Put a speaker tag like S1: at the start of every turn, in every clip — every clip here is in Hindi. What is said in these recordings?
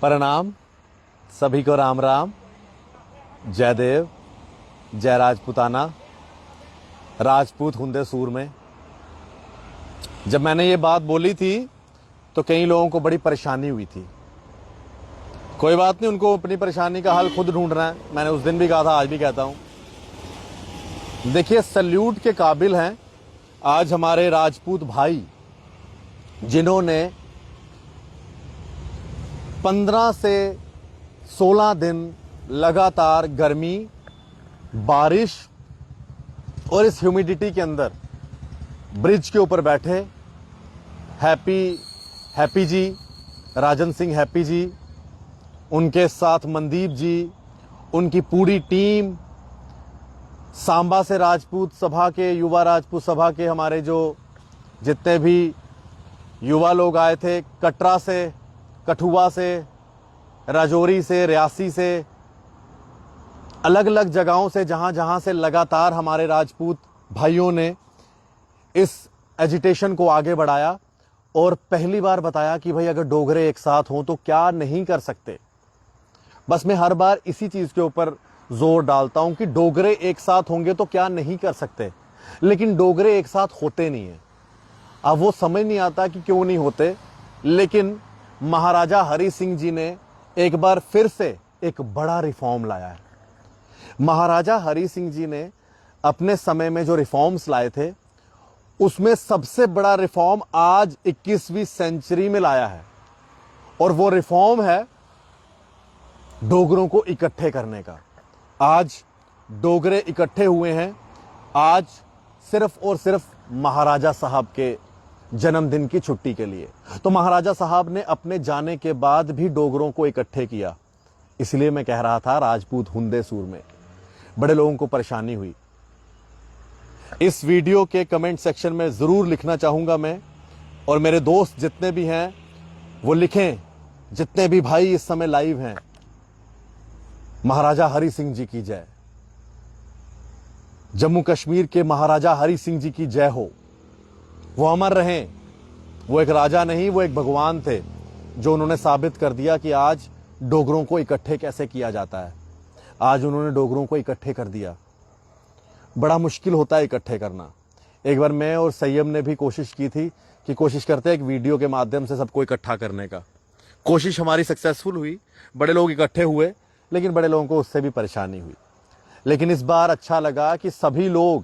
S1: प्रणाम सभी को, राम राम, जय देव, जय राजपूताना, राजपूत हुंदे सूर में। जब मैंने ये बात बोली थी तो कई लोगों को बड़ी परेशानी हुई थी। कोई बात नहीं, उनको अपनी परेशानी का हल खुद ढूंढना है। मैंने उस दिन भी कहा था, आज भी कहता हूं। देखिए, सल्यूट के काबिल हैं आज हमारे राजपूत भाई, जिन्होंने 15 से 16 दिन लगातार गर्मी, बारिश और इस ह्यूमिडिटी के अंदर ब्रिज के ऊपर बैठे हैप्पी जी, राजन सिंह हैप्पी जी, उनके साथ मनदीप जी, उनकी पूरी टीम, सांबा से राजपूत सभा के, युवा राजपूत सभा के हमारे जो जितने भी युवा लोग आए थे, कटरा से, कठुआ से, राजौरी से, रियासी से, अलग अलग जगहों से, जहां जहां से लगातार हमारे राजपूत भाइयों ने इस एजिटेशन को आगे बढ़ाया और पहली बार बताया कि भाई अगर डोगरे एक साथ हों तो क्या नहीं कर सकते। बस मैं हर बार इसी चीज के ऊपर जोर डालता हूं कि डोगरे एक साथ होंगे तो क्या नहीं कर सकते, लेकिन डोगरे एक साथ होते नहीं है। अब वो समझ नहीं आता कि क्यों नहीं होते, लेकिन महाराजा हरि सिंह जी ने एक बार फिर से एक बड़ा रिफॉर्म लाया है। महाराजा हरि सिंह जी ने अपने समय में जो रिफॉर्म्स लाए थे, उसमें सबसे बड़ा रिफॉर्म आज 21वीं सेंचुरी में लाया है, और वो रिफॉर्म है डोगरों को इकट्ठे करने का। आज डोगरे इकट्ठे हुए हैं, आज सिर्फ और सिर्फ महाराजा साहब के जन्मदिन की छुट्टी के लिए। तो महाराजा साहब ने अपने जाने के बाद भी डोगरों को इकट्ठे किया। इसलिए मैं कह रहा था, राजपूत हुंदे सूर में बड़े लोगों को परेशानी हुई। इस वीडियो के कमेंट सेक्शन में जरूर लिखना चाहूंगा मैं, और मेरे दोस्त जितने भी हैं वो लिखें, जितने भी भाई इस समय लाइव हैं, महाराजा हरि सिंह जी की जय, जम्मू कश्मीर के महाराजा हरि सिंह जी की जय हो। वो अमर रहें। वो एक राजा नहीं, वो एक भगवान थे, जो उन्होंने साबित कर दिया कि आज डोगरों को इकट्ठे कैसे किया जाता है। आज उन्होंने डोगरों को इकट्ठे कर दिया। बड़ा मुश्किल होता है इकट्ठे करना। एक बार मैं और सैयम ने भी कोशिश की थी कि कोशिश करते हैं एक वीडियो के माध्यम से सबको इकट्ठा करने का। कोशिश हमारी सक्सेसफुल हुई, बड़े लोग इकट्ठे हुए, लेकिन बड़े लोगों को उससे भी परेशानी हुई। लेकिन इस बार अच्छा लगा कि सभी लोग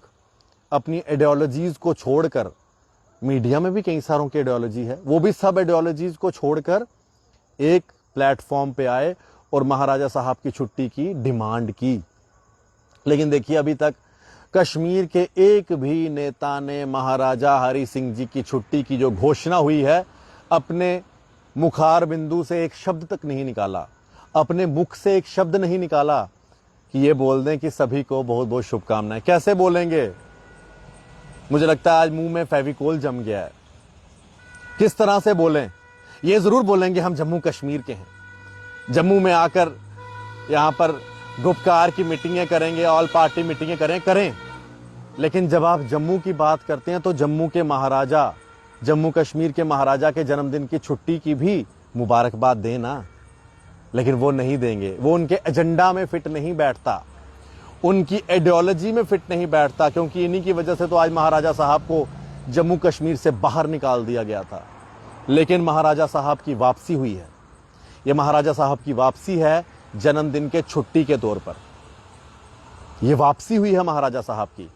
S1: अपनी आइडियोलॉजीज को छोड़कर, मीडिया में भी कई सारों की आइडियोलॉजी है, वो भी सब आइडियोलॉजीज को छोड़कर एक प्लेटफॉर्म पे आए और महाराजा साहब की छुट्टी की डिमांड की। लेकिन देखिए, अभी तक कश्मीर के एक भी नेता ने महाराजा हरि सिंह जी की छुट्टी की जो घोषणा हुई है, अपने मुखार बिंदु से एक शब्द तक नहीं निकाला, अपने मुख से एक शब्द नहीं निकाला कि ये बोल दें कि सभी को बहुत बहुत शुभकामनाएं। कैसे बोलेंगे? मुझे लगता है आज मुंह में फेविकोल जम गया है। किस तरह से बोलें? ये जरूर बोलेंगे हम जम्मू कश्मीर के हैं, जम्मू में आकर यहां पर गुपकार की मीटिंगें करेंगे, ऑल पार्टी मीटिंगें करें। लेकिन जब आप जम्मू की बात करते हैं तो जम्मू के महाराजा, जम्मू कश्मीर के महाराजा के जन्मदिन की छुट्टी की भी मुबारकबाद देना। लेकिन वो नहीं देंगे, वो उनके एजेंडा में फिट नहीं बैठता, उनकी आइडियोलॉजी में फिट नहीं बैठता, क्योंकि इन्हीं की वजह से तो आज महाराजा साहब को जम्मू कश्मीर से बाहर निकाल दिया गया था। लेकिन महाराजा साहब की वापसी हुई है। ये महाराजा साहब की वापसी है जन्मदिन के छुट्टी के तौर पर। ये वापसी हुई है महाराजा साहब की।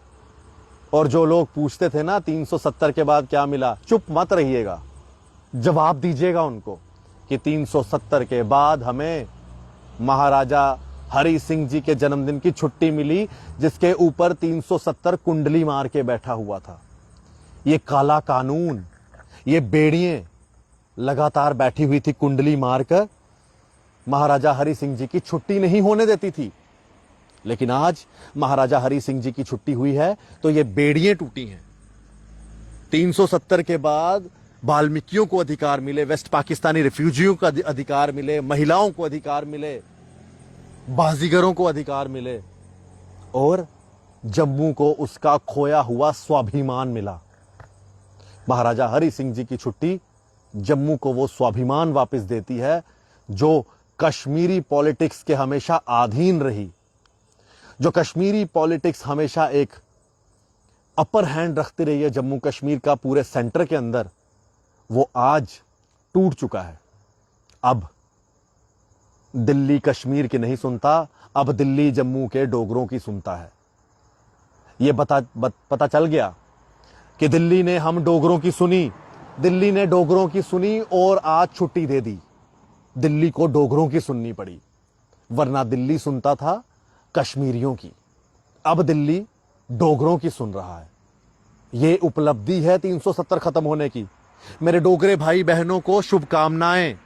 S1: और जो लोग पूछते थे ना 370 के बाद क्या मिला, चुप मत रहिएगा, जवाब दीजिएगा उनको कि 370 के बाद हमें महाराजा हरि सिंह जी के जन्मदिन की छुट्टी मिली, जिसके ऊपर 370 कुंडली मार के बैठा हुआ था। ये काला कानून, ये बेड़ियां लगातार बैठी हुई थी कुंडली मारकर, महाराजा हरि सिंह जी की छुट्टी नहीं होने देती थी। लेकिन आज महाराजा हरि सिंह जी की छुट्टी हुई है तो ये बेड़ियां टूटी हैं। 370 के बाद वाल्मीकियों को अधिकार मिले, वेस्ट पाकिस्तानी रिफ्यूजियों को अधिकार मिले, महिलाओं को अधिकार मिले, बाजीगरों को अधिकार मिले, और जम्मू को उसका खोया हुआ स्वाभिमान मिला। महाराजा हरि सिंह जी की छुट्टी जम्मू को वो स्वाभिमान वापस देती है जो कश्मीरी पॉलिटिक्स के हमेशा अधीन रही, जो कश्मीरी पॉलिटिक्स हमेशा एक अपर हैंड रखती रही है जम्मू कश्मीर का पूरे सेंटर के अंदर, वो आज टूट चुका है। अब दिल्ली कश्मीर की नहीं सुनता, अब दिल्ली जम्मू के डोगरों की सुनता है। ये पता चल गया कि दिल्ली ने हम डोगरों की सुनी, दिल्ली ने डोगरों की सुनी और आज छुट्टी दे दी। दिल्ली को डोगरों की सुननी पड़ी, वरना दिल्ली सुनता था कश्मीरियों की, अब दिल्ली डोगरों की सुन रहा है। ये उपलब्धि है 370 खत्म होने की। मेरे डोगरे भाई बहनों को शुभकामनाएं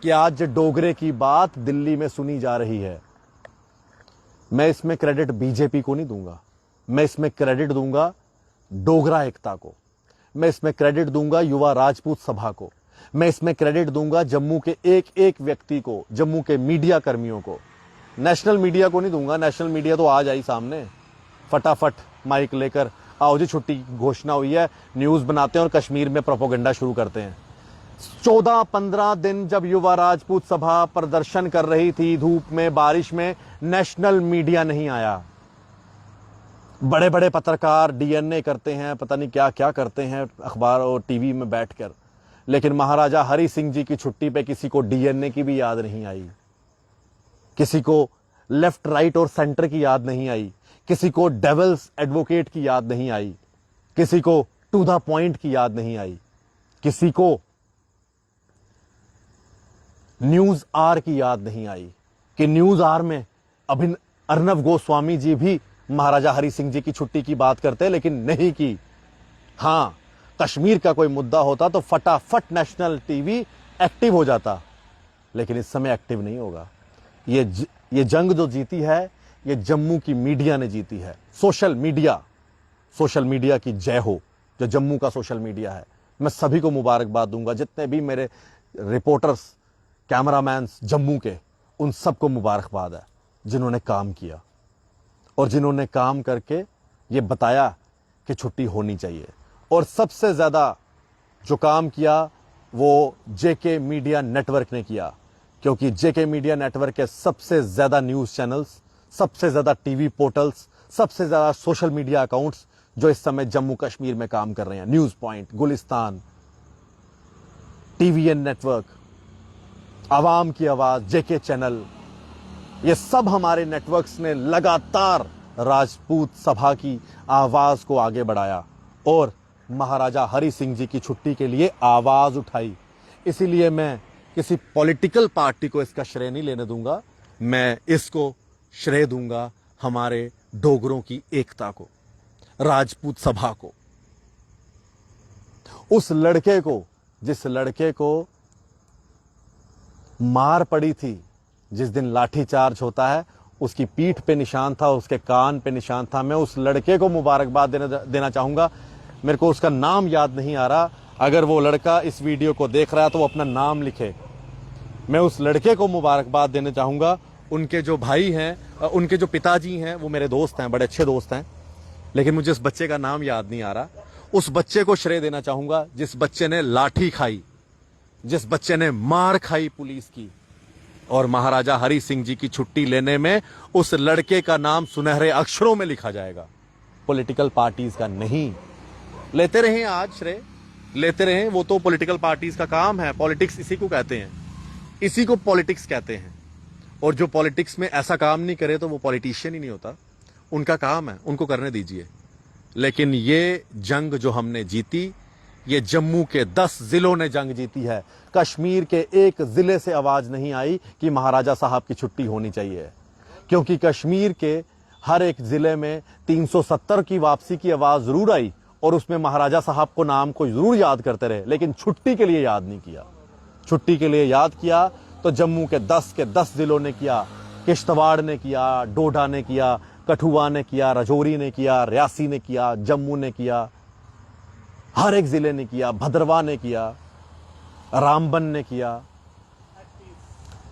S1: कि आज डोगरे की बात दिल्ली में सुनी जा रही है। मैं इसमें क्रेडिट बीजेपी को नहीं दूंगा, मैं इसमें क्रेडिट दूंगा डोगरा एकता को, मैं इसमें क्रेडिट दूंगा युवा राजपूत सभा को, मैं इसमें क्रेडिट दूंगा जम्मू के एक एक व्यक्ति को, जम्मू के मीडिया कर्मियों को। नेशनल मीडिया को नहीं दूंगा, नेशनल मीडिया तो आज आई सामने, फटाफट माइक लेकर आओ जी छुट्टी घोषणा हुई है, न्यूज बनाते हैं और कश्मीर में प्रोपोगंडा शुरू करते हैं। 14-15 दिन जब युवा राजपूत सभा प्रदर्शन कर रही थी धूप में बारिश में, नेशनल मीडिया नहीं आया। बड़े बड़े पत्रकार डीएनए करते हैं, पता नहीं क्या क्या करते हैं अखबार और टीवी में बैठकर, लेकिन महाराजा हरि सिंह जी की छुट्टी पे किसी को डीएनए की भी याद नहीं आई, किसी को लेफ्ट राइट और सेंटर की याद नहीं आई, किसी को डेविल्स एडवोकेट की याद नहीं आई, किसी को टू द पॉइंट की याद नहीं आई, किसी को न्यूज आर की याद नहीं आई कि न्यूज आर में अर्नब गोस्वामी जी भी महाराजा हरि सिंह जी की छुट्टी की बात करते, लेकिन नहीं की। हां, कश्मीर का कोई मुद्दा होता तो फटाफट नेशनल टीवी एक्टिव हो जाता, लेकिन इस समय एक्टिव नहीं होगा। ये जंग जो जीती है, ये जम्मू की मीडिया ने जीती है। सोशल मीडिया की जय हो, जो जम्मू का सोशल मीडिया है। मैं सभी को मुबारकबाद दूंगा, जितने भी मेरे रिपोर्टर्स कैमरामैन्स जम्मू के, उन सबको मुबारकबाद है जिन्होंने काम किया और जिन्होंने काम करके ये बताया कि छुट्टी होनी चाहिए। और सबसे ज्यादा जो काम किया वो जेके मीडिया नेटवर्क ने किया, क्योंकि जेके मीडिया नेटवर्क के सबसे ज्यादा न्यूज चैनल्स, सबसे ज्यादा टीवी पोर्टल्स, सबसे ज्यादा सोशल मीडिया अकाउंट्स जो इस समय जम्मू कश्मीर में काम कर रहे हैं, news point, Gulistan, TVN network, आवाम की आवाज, जेके चैनल, ये सब हमारे नेटवर्क्स ने लगातार राजपूत सभा की आवाज को आगे बढ़ाया और महाराजा हरि सिंह जी की छुट्टी के लिए आवाज उठाई। इसीलिए मैं किसी पॉलिटिकल पार्टी को इसका श्रेय नहीं लेने दूंगा, मैं इसको श्रेय दूंगा हमारे डोगरों की एकता को, राजपूत सभा को, उस लड़के को, जिस लड़के को मार पड़ी थी, जिस दिन लाठीचार्ज होता है उसकी पीठ पे निशान था, उसके कान पे निशान था। मैं उस लड़के को मुबारकबाद देना चाहूंगा। मेरे को उसका नाम याद नहीं आ रहा, अगर वो लड़का इस वीडियो को देख रहा है तो वो अपना नाम लिखे। मैं उस लड़के को मुबारकबाद देना चाहूंगा। उनके जो भाई हैं, उनके जो पिताजी हैं, वो मेरे दोस्त हैं, बड़े अच्छे दोस्त हैं, लेकिन मुझे उस बच्चे का नाम याद नहीं आ रहा। उस बच्चे को श्रेय देना चाहूंगा जिस बच्चे ने लाठी खाई, जिस बच्चे ने मार खाई पुलिस की, और महाराजा हरि सिंह जी की छुट्टी लेने में उस लड़के का नाम सुनहरे अक्षरों में लिखा जाएगा, पॉलिटिकल पार्टीज का नहीं। लेते रहें आज श्रेय, लेते रहें, वो तो पॉलिटिकल पार्टीज का काम है। पॉलिटिक्स इसी को कहते हैं, इसी को पॉलिटिक्स कहते हैं। और जो पॉलिटिक्स में ऐसा काम नहीं करे तो वो पॉलिटिशियन ही नहीं होता। उनका काम है, उनको करने दीजिए। लेकिन ये जंग जो हमने जीती, ये जम्मू के 10 जिलों ने जंग जीती है। कश्मीर के एक जिले से आवाज नहीं आई कि महाराजा साहब की छुट्टी होनी चाहिए, क्योंकि कश्मीर के हर एक जिले में 370 की वापसी की आवाज जरूर आई और उसमें महाराजा साहब को नाम को जरूर याद करते रहे, लेकिन छुट्टी के लिए याद नहीं किया। छुट्टी के लिए याद किया तो जम्मू के 10 जिलों ने किया। किश्तवाड़ ने किया, डोडा ने किया, कठुआ ने किया, राजौरी ने किया, रियासी ने किया, जम्मू ने किया, हर एक जिले ने किया, भद्रवाह ने किया, रामबन ने किया,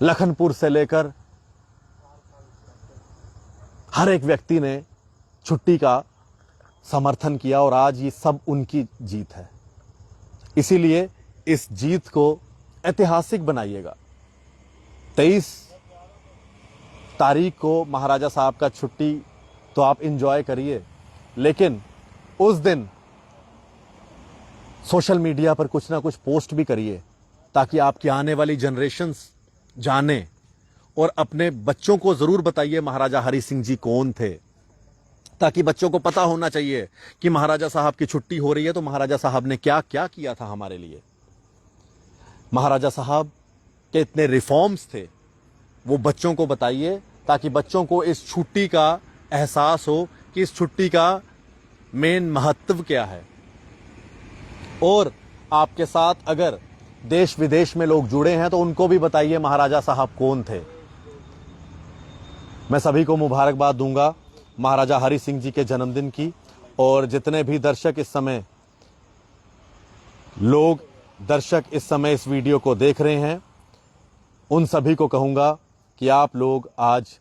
S1: लखनपुर से लेकर हर एक व्यक्ति ने छुट्टी का समर्थन किया और आज ये सब उनकी जीत है। इसीलिए इस जीत को ऐतिहासिक बनाइएगा। 23 तारीख को महाराजा साहब का छुट्टी तो आप इंजॉय करिए, लेकिन उस दिन सोशल मीडिया पर कुछ ना कुछ पोस्ट भी करिए ताकि आपकी आने वाली जनरेशन्स जाने, और अपने बच्चों को जरूर बताइए महाराजा हरि सिंह जी कौन थे, ताकि बच्चों को पता होना चाहिए कि महाराजा साहब की छुट्टी हो रही है तो महाराजा साहब ने क्या क्या किया था हमारे लिए। महाराजा साहब के इतने रिफॉर्म्स थे वो बच्चों को बताइए, ताकि बच्चों को इस छुट्टी का एहसास हो कि इस छुट्टी का मेन महत्व क्या है। और आपके साथ अगर देश विदेश में लोग जुड़े हैं तो उनको भी बताइए महाराजा साहब कौन थे। मैं सभी को मुबारकबाद दूंगा महाराजा हरि सिंह जी के जन्मदिन की, और जितने भी दर्शक इस समय इस वीडियो को देख रहे हैं उन सभी को कहूंगा कि आप लोग आज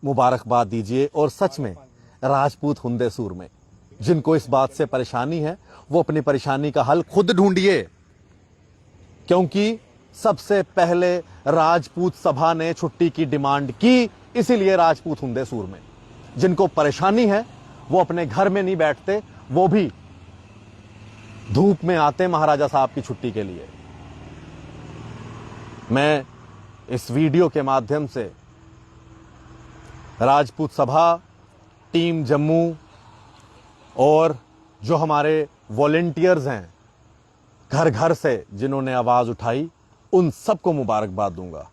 S1: मुबारकबाद दीजिए। और सच में राजपूत हुंदे सूर में जिनको इस बात से परेशानी है वो अपनी परेशानी का हल खुद ढूंढिए, क्योंकि सबसे पहले राजपूत सभा ने छुट्टी की डिमांड की, इसीलिए राजपूत हुंदे सूर में जिनको परेशानी है वो अपने घर में नहीं बैठते, वो भी धूप में आते महाराजा साहब की छुट्टी के लिए। मैं इस वीडियो के माध्यम से राजपूत सभा, टीम जम्मू और जो हमारे वॉलेंटियर्स हैं घर घर से जिन्होंने आवाज उठाई, उन सबको मुबारकबाद दूंगा।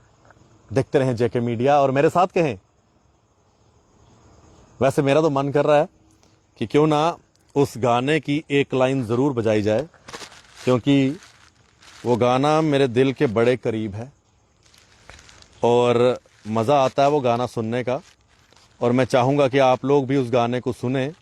S1: देखते रहें जेके मीडिया और मेरे साथ कहें। वैसे मेरा तो मन कर रहा है कि क्यों ना उस गाने की एक लाइन जरूर बजाई जाए, क्योंकि वो गाना मेरे दिल के बड़े करीब है और मज़ा आता है वो गाना सुनने का, और मैं चाहूँगा कि आप लोग भी उस गाने को सुने।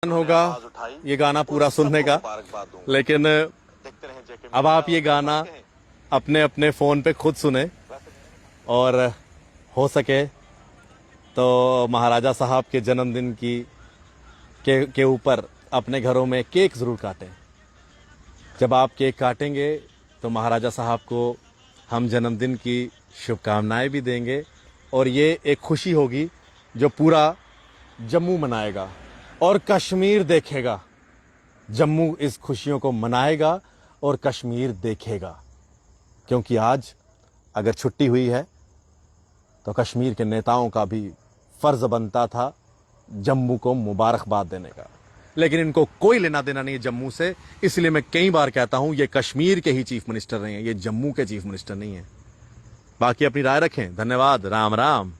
S1: होगा ये गाना पूरा सुनने का, लेकिन अब आप ये गाना अपने अपने फोन पे खुद सुने, और हो सके तो महाराजा साहब के जन्मदिन के ऊपर अपने घरों में केक जरूर काटें। जब आप केक काटेंगे तो महाराजा साहब को हम जन्मदिन की शुभकामनाएं भी देंगे, और ये एक खुशी होगी जो पूरा जम्मू मनाएगा और कश्मीर देखेगा। जम्मू इस खुशियों को मनाएगा और कश्मीर देखेगा, क्योंकि आज अगर छुट्टी हुई है तो कश्मीर के नेताओं का भी फर्ज बनता था जम्मू को मुबारकबाद देने का, लेकिन इनको कोई लेना देना नहीं है जम्मू से। इसलिए मैं कई बार कहता हूं ये कश्मीर के ही चीफ मिनिस्टर नहीं है, ये जम्मू के चीफ मिनिस्टर नहीं है। बाकी अपनी राय रखें। धन्यवाद। राम राम।